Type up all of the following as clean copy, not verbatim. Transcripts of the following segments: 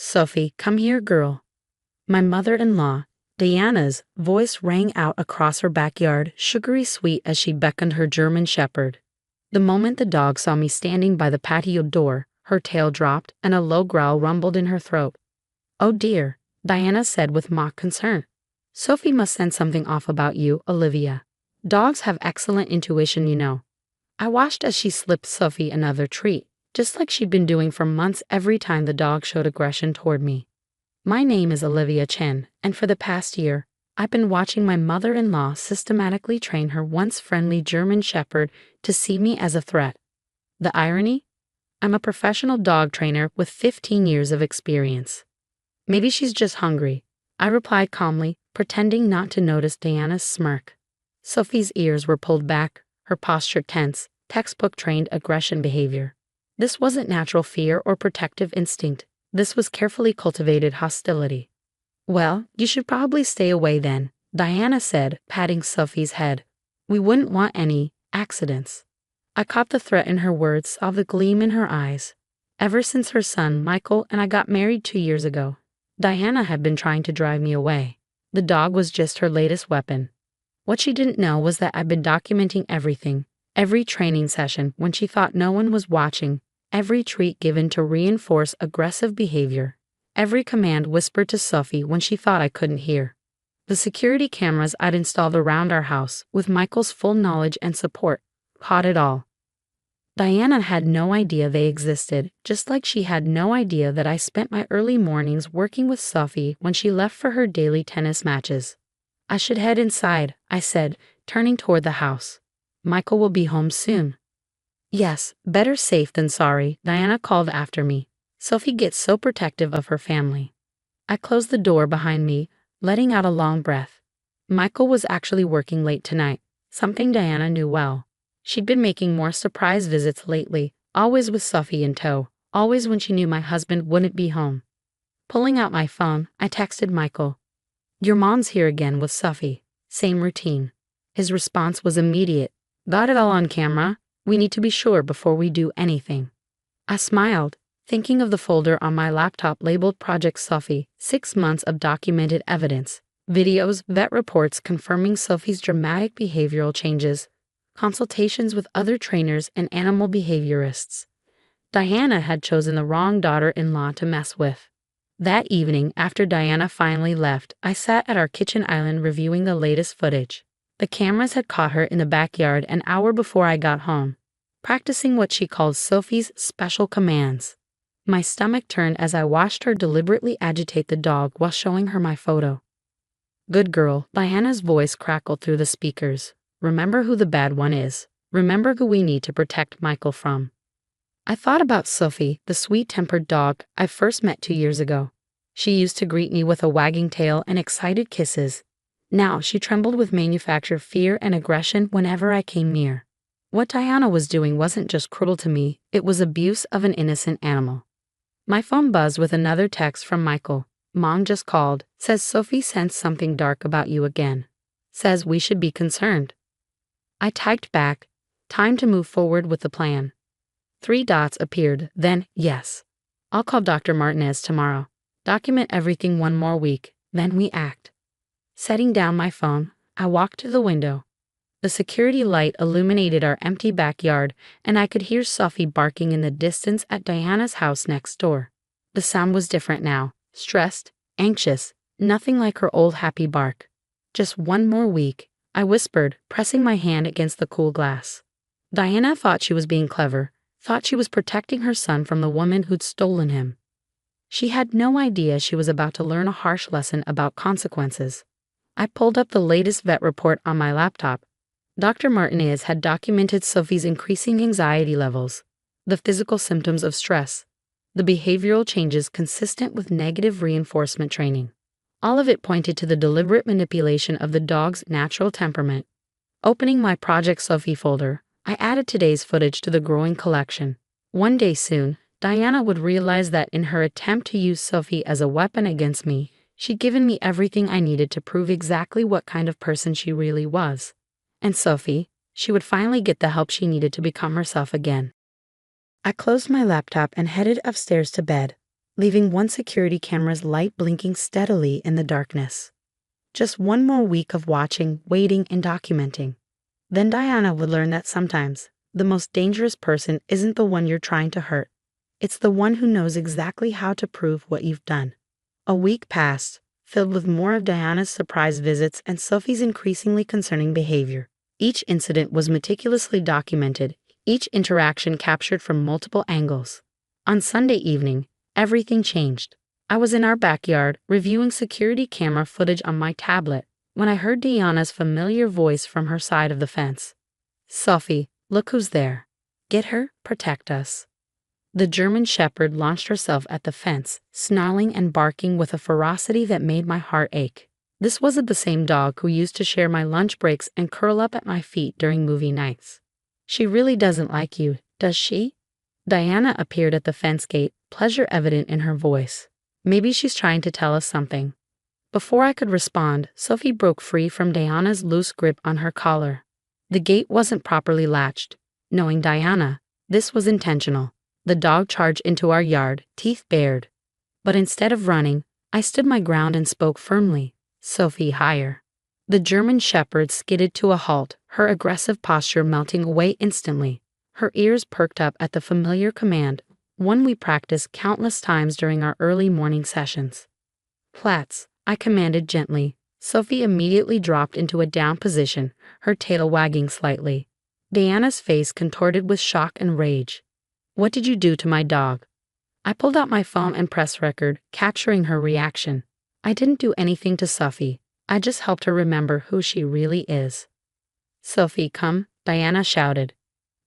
Sophie, come here, girl. My mother-in-law, Diana's voice rang out across her backyard, sugary sweet as she beckoned her German shepherd. The moment the dog saw me standing by the patio door, her tail dropped and a low growl rumbled in her throat. "Oh dear," Diana said with mock concern. "Sophie must sense something off about you, Olivia. Dogs have excellent intuition, you know." I watched as she slipped Sophie another treat, just like she'd been doing for months every time the dog showed aggression toward me. "My name is Olivia Chen, and for the past year, I've been watching my mother-in-law systematically train her once friendly German shepherd to see me as a threat. The irony? I'm a professional dog trainer with 15 years of experience." "Maybe she's just hungry," I replied calmly, pretending not to notice Diana's smirk. Sophie's ears were pulled back, her posture tense, textbook trained aggression behavior. This wasn't natural fear or protective instinct. This was carefully cultivated hostility. "Well, you should probably stay away then," Diana said, patting Sophie's head. "We wouldn't want any accidents." I caught the threat in her words, saw the gleam in her eyes. Ever since her son, Michael, and I got married 2 years ago, Diana had been trying to drive me away. The dog was just her latest weapon. What she didn't know was that I'd been documenting everything, every training session when she thought no one was watching, every treat given to reinforce aggressive behavior, every command whispered to Sophie when she thought I couldn't hear. The security cameras I'd installed around our house, with Michael's full knowledge and support, caught it all. Diana had no idea they existed, just like she had no idea that I spent my early mornings working with Sophie when she left for her daily tennis matches. "I should head inside," I said, turning toward the house. "Michael will be home soon." "Yes, better safe than sorry," Diana called after me. Sophie gets so protective of her family. I closed the door behind me, letting out a long breath. Michael was actually working late tonight, something Diana knew well. She'd been making more surprise visits lately, always with Sophie in tow, always when she knew my husband wouldn't be home. Pulling out my phone, I texted Michael. "Your mom's here again with Sophie. Same routine." His response was immediate. "Got it all on camera? We need to be sure before we do anything." I smiled, thinking of the folder on my laptop labeled Project Sophie, 6 months of documented evidence, videos, vet reports confirming Sophie's dramatic behavioral changes, consultations with other trainers and animal behaviorists. Diana had chosen the wrong daughter-in-law to mess with. That evening, after Diana finally left, I sat at our kitchen island reviewing the latest footage. The cameras had caught her in the backyard an hour before I got home, practicing what she called Sophie's special commands. My stomach turned as I watched her deliberately agitate the dog while showing her my photo. "Good girl," Diana's voice crackled through the speakers. "Remember who the bad one is. Remember who we need to protect Michael from." I thought about Sophie, the sweet-tempered dog I first met 2 years ago. She used to greet me with a wagging tail and excited kisses. Now she trembled with manufactured fear and aggression whenever I came near. What Diana was doing wasn't just cruel to me, it was abuse of an innocent animal. My phone buzzed with another text from Michael. "Mom just called, says Sophie sensed something dark about you again. Says we should be concerned." I typed back, "Time to move forward with the plan." 3 dots appeared, then, "Yes. I'll call Dr. Martinez tomorrow. Document everything 1 more week, then we act." Setting down my phone, I walked to the window. The security light illuminated our empty backyard, and I could hear Sophie barking in the distance at Diana's house next door. The sound was different now, stressed, anxious, nothing like her old happy bark. "Just 1 more week," I whispered, pressing my hand against the cool glass. Diana thought she was being clever, thought she was protecting her son from the woman who'd stolen him. She had no idea she was about to learn a harsh lesson about consequences. I pulled up the latest vet report on my laptop. Dr. Martinez had documented Sophie's increasing anxiety levels, the physical symptoms of stress, the behavioral changes consistent with negative reinforcement training. All of it pointed to the deliberate manipulation of the dog's natural temperament. Opening my Project Sophie folder, I added today's footage to the growing collection. One day soon, Diana would realize that in her attempt to use Sophie as a weapon against me, she'd given me everything I needed to prove exactly what kind of person she really was. And Sophie, she would finally get the help she needed to become herself again. I closed my laptop and headed upstairs to bed. leaving one security camera's light blinking steadily in the darkness. Just one more week of watching, waiting, and documenting. Then Diana would learn that sometimes the most dangerous person isn't the one you're trying to hurt. It's the one who knows exactly how to prove what you've done. A week passed, filled with more of Diana's surprise visits and Sophie's increasingly concerning behavior. Each incident was meticulously documented, each interaction captured from multiple angles. On Sunday evening, everything changed. I was in our backyard, reviewing security camera footage on my tablet, when I heard Diana's familiar voice from her side of the fence. "Sophie, look who's there. Get her, protect us." The German Shepherd launched herself at the fence, snarling and barking with a ferocity that made my heart ache. This wasn't the same dog who used to share my lunch breaks and curl up at my feet during movie nights. "She really doesn't like you, does she?" Diana appeared at the fence gate, pleasure evident in her voice. "Maybe she's trying to tell us something." Before I could respond, Sophie broke free from Diana's loose grip on her collar. The gate wasn't properly latched. Knowing Diana, this was intentional. The dog charged into our yard, teeth bared. But instead of running, I stood my ground and spoke firmly. "Sophie, higher." The German Shepherd skidded to a halt, her aggressive posture melting away instantly. Her ears perked up at the familiar command, one we practiced countless times during our early morning sessions. "Plats," I commanded gently. Sophie immediately dropped into a down position, her tail wagging slightly. Diana's face contorted with shock and rage. "What did you do to my dog?" I pulled out my phone and press record, capturing her reaction. "I didn't do anything to Sophie. I just helped her remember who she really is." "Sophie, come," Diana shouted.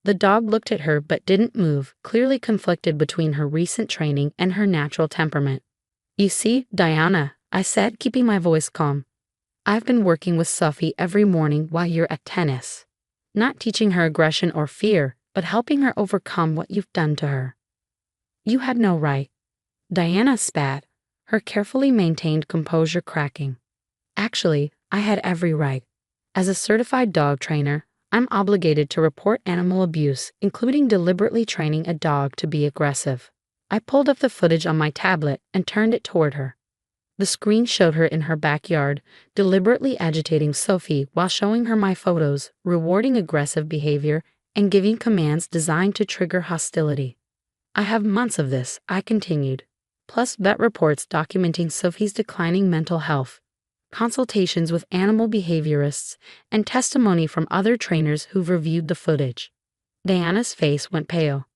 The dog looked at her but didn't move, clearly conflicted between her recent training and her natural temperament. "You see, Diana," I said, keeping my voice calm. "I've been working with Sophie every morning while you're at tennis. Not teaching her aggression or fear, but helping her overcome what you've done to her." "You had no right." Diana spat, her carefully maintained composure cracking. "Actually, I had every right. As a certified dog trainer, I'm obligated to report animal abuse, including deliberately training a dog to be aggressive." I pulled up the footage on my tablet and turned it toward her. The screen showed her in her backyard, deliberately agitating Sophie while showing her my photos, rewarding aggressive behavior, and giving commands designed to trigger hostility. "I have months of this," I continued, plus vet reports documenting Sophie's declining mental health, consultations with animal behaviorists, and testimony from other trainers who've reviewed the footage. Diana's face went pale.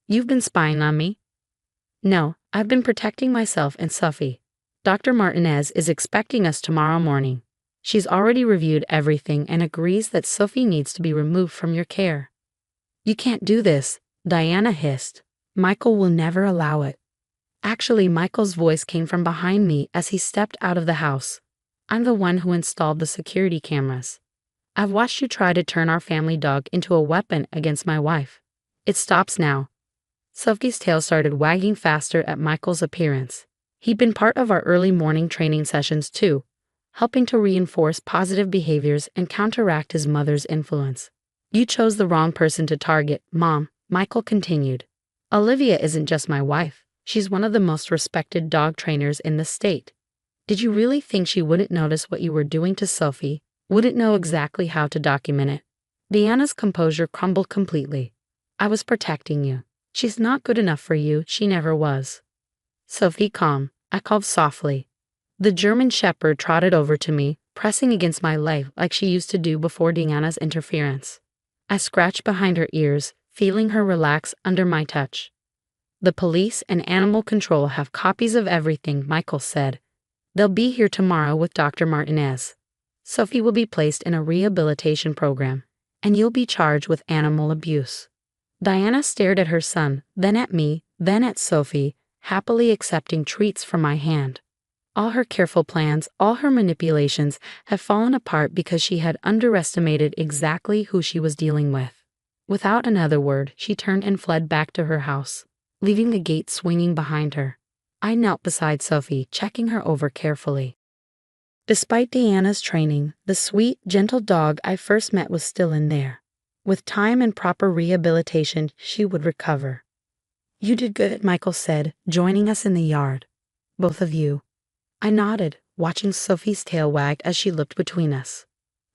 "You've been spying on me?" "No, I've been protecting myself and Sophie. Dr. Martinez is expecting us tomorrow morning. She's already reviewed everything and agrees that Sophie needs to be removed from your care." "You can't do this," Diana hissed. "Michael will never allow it." Actually, Michael's voice came from behind me as he stepped out of the house. "I'm the one who installed the security cameras. I've watched you try to turn our family dog into a weapon against my wife. It stops now." Sophie's tail started wagging faster at Michael's appearance. He'd been part of our early morning training sessions too, helping to reinforce positive behaviors and counteract his mother's influence. "You chose the wrong person to target, Mom," Michael continued. "Olivia isn't just my wife. She's one of the most respected dog trainers in the state. Did you really think she wouldn't notice what you were doing to Sophie, wouldn't know exactly how to document it?" Diana's composure crumbled completely. "I was protecting you. She's not good enough for you, she never was." "Sophie, calm," I called softly. The German Shepherd trotted over to me, pressing against my leg like she used to do before Diana's interference. I scratched behind her ears, feeling her relax under my touch. "The police and animal control have copies of everything," Michael said. "They'll be here tomorrow with Dr. Martinez. Sophie will be placed in a rehabilitation program, and you'll be charged with animal abuse." Diana stared at her son, then at me, then at Sophie, happily accepting treats from my hand. All her careful plans, all her manipulations had fallen apart because she had underestimated exactly who she was dealing with. Without another word, she turned and fled back to her house, leaving the gate swinging behind her. I knelt beside Sophie, checking her over carefully. Despite Diana's training, the sweet, gentle dog I first met was still in there. With time and proper rehabilitation, she would recover. You did good, Michael said, joining us in the yard. Both of you. I nodded, watching Sophie's tail wag as she looked between us.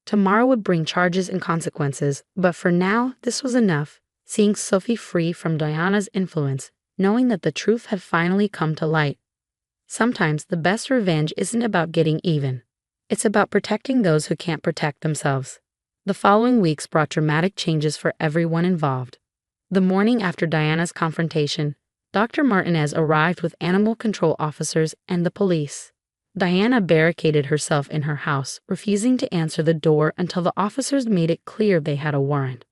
Tomorrow would bring charges and consequences, but for now, this was enough, seeing Sophie free from Diana's influence, knowing that the truth had finally come to light. Sometimes the best revenge isn't about getting even. It's about protecting those who can't protect themselves. The following weeks brought dramatic changes for everyone involved. The morning after Diana's confrontation, Dr. Martinez arrived with animal control officers and the police. Diana barricaded herself in her house, refusing to answer the door until the officers made it clear they had a warrant.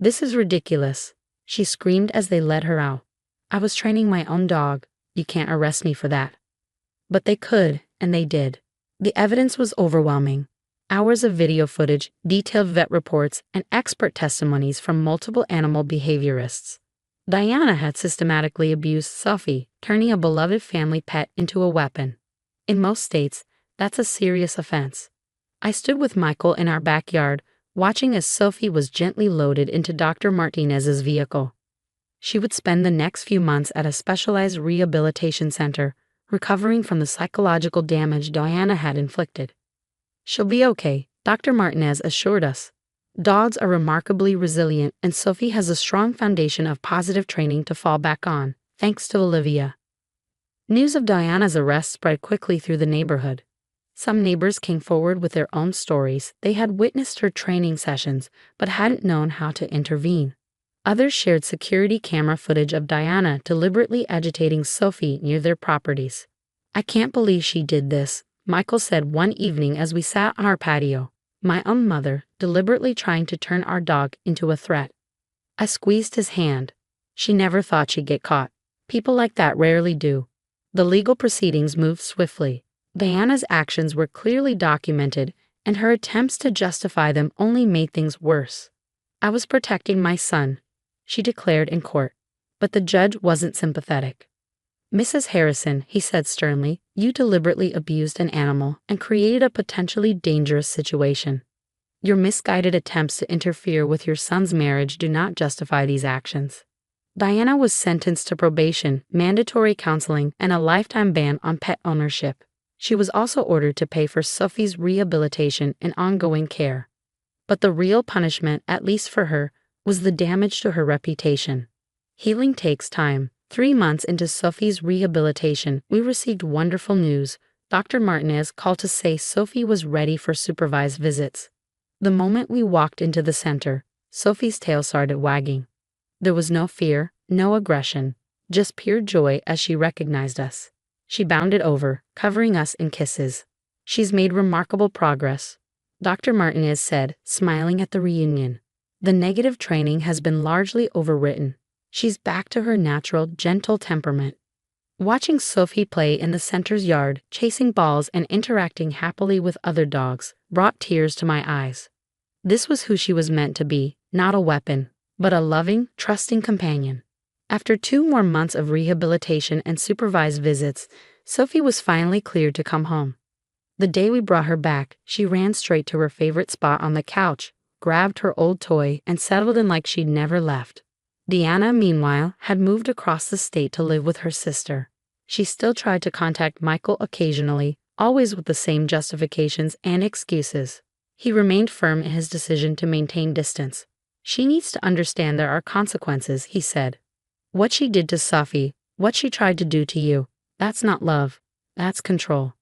"This is ridiculous," she screamed as they led her out. "I was training my own dog. You can't arrest me for that." But they could, and they did. The evidence was overwhelming. Hours of video footage, detailed vet reports, and expert testimonies from multiple animal behaviorists. Diana had systematically abused Sophie, turning a beloved family pet into a weapon. In most states, that's a serious offense. I stood with Michael in our backyard, watching as Sophie was gently loaded into Dr. Martinez's vehicle. She would spend the next few months at a specialized rehabilitation center, recovering from the psychological damage Diana had inflicted. "She'll be okay," Dr. Martinez assured us. "Dogs are remarkably resilient, and Sophie has a strong foundation of positive training to fall back on, thanks to Olivia." News of Diana's arrest spread quickly through the neighborhood. Some neighbors came forward with their own stories. They had witnessed her training sessions, but hadn't known how to intervene. Others shared security camera footage of Diana deliberately agitating Sophie near their properties. "I can't believe she did this," Michael said one evening as we sat on our patio. "My own mother, deliberately trying to turn our dog into a threat." I squeezed his hand. "She never thought she'd get caught. People like that rarely do." The legal proceedings moved swiftly. Diana's actions were clearly documented, and her attempts to justify them only made things worse. "I was protecting my son," she declared in court. But the judge wasn't sympathetic. "Mrs. Harrison," he said sternly, "you deliberately abused an animal and created a potentially dangerous situation. Your misguided attempts to interfere with your son's marriage do not justify these actions." Diana was sentenced to probation, mandatory counseling, and a lifetime ban on pet ownership. She was also ordered to pay for Sophie's rehabilitation and ongoing care. But the real punishment, at least for her, was the damage to her reputation. Healing takes time. 3 months into Sophie's rehabilitation, we received wonderful news. Dr. Martinez called to say Sophie was ready for supervised visits. The moment we walked into the center, Sophie's tail started wagging. There was no fear, no aggression, just pure joy as she recognized us. She bounded over, covering us in kisses. "She's made remarkable progress," Dr. Martinez said, smiling at the reunion. "The negative training has been largely overwritten. She's back to her natural, gentle temperament." Watching Sophie play in the center's yard, chasing balls and interacting happily with other dogs, brought tears to my eyes. This was who she was meant to be, not a weapon, but a loving, trusting companion. After 2 more months of rehabilitation and supervised visits, Sophie was finally cleared to come home. The day we brought her back, she ran straight to her favorite spot on the couch, grabbed her old toy, and settled in like she'd never left. Diana, meanwhile, had moved across the state to live with her sister. She still tried to contact Michael occasionally, always with the same justifications and excuses. He remained firm in his decision to maintain distance. "She needs to understand there are consequences," he said. "What she did to Sophie, what she tried to do to you, that's not love, that's control."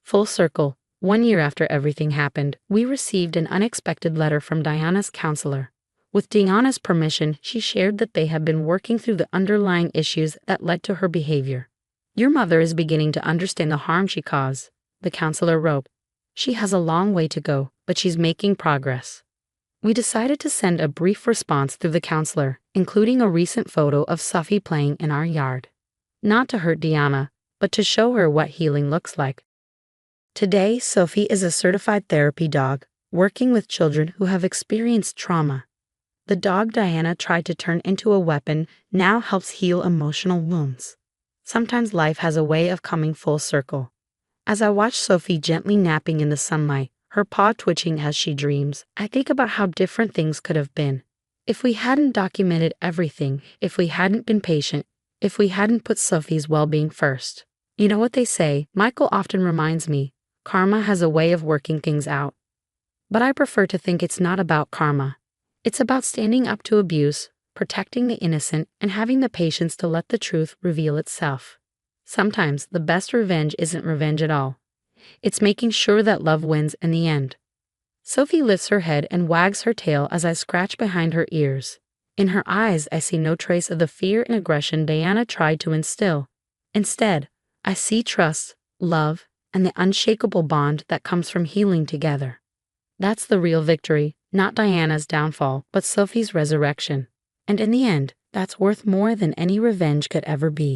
Full circle, 1 year after everything happened, we received an unexpected letter from Diana's counselor. With Diana's permission, she shared that they had been working through the underlying issues that led to her behavior. "Your mother is beginning to understand the harm she caused," the counselor wrote. "She has a long way to go, but she's making progress." We decided to send a brief response through the counselor, including a recent photo of Sophie playing in our yard. Not to hurt Diana, but to show her what healing looks like. Today, Sophie is a certified therapy dog, working with children who have experienced trauma. The dog Diana tried to turn into a weapon now helps heal emotional wounds. Sometimes life has a way of coming full circle. As I watch Sophie gently napping in the sunlight, her paw twitching as she dreams, I think about how different things could have been. If we hadn't documented everything, if we hadn't been patient, if we hadn't put Sophie's well-being first. You know what they say, Michael often reminds me, karma has a way of working things out. But I prefer to think it's not about karma. It's about standing up to abuse, protecting the innocent, and having the patience to let the truth reveal itself. Sometimes the best revenge isn't revenge at all. It's making sure that love wins in the end. Sophie lifts her head and wags her tail as I scratch behind her ears. In her eyes, I see no trace of the fear and aggression Diana tried to instill. Instead, I see trust, love, and the unshakable bond that comes from healing together. That's the real victory, not Diana's downfall, but Sophie's resurrection. And in the end, that's worth more than any revenge could ever be.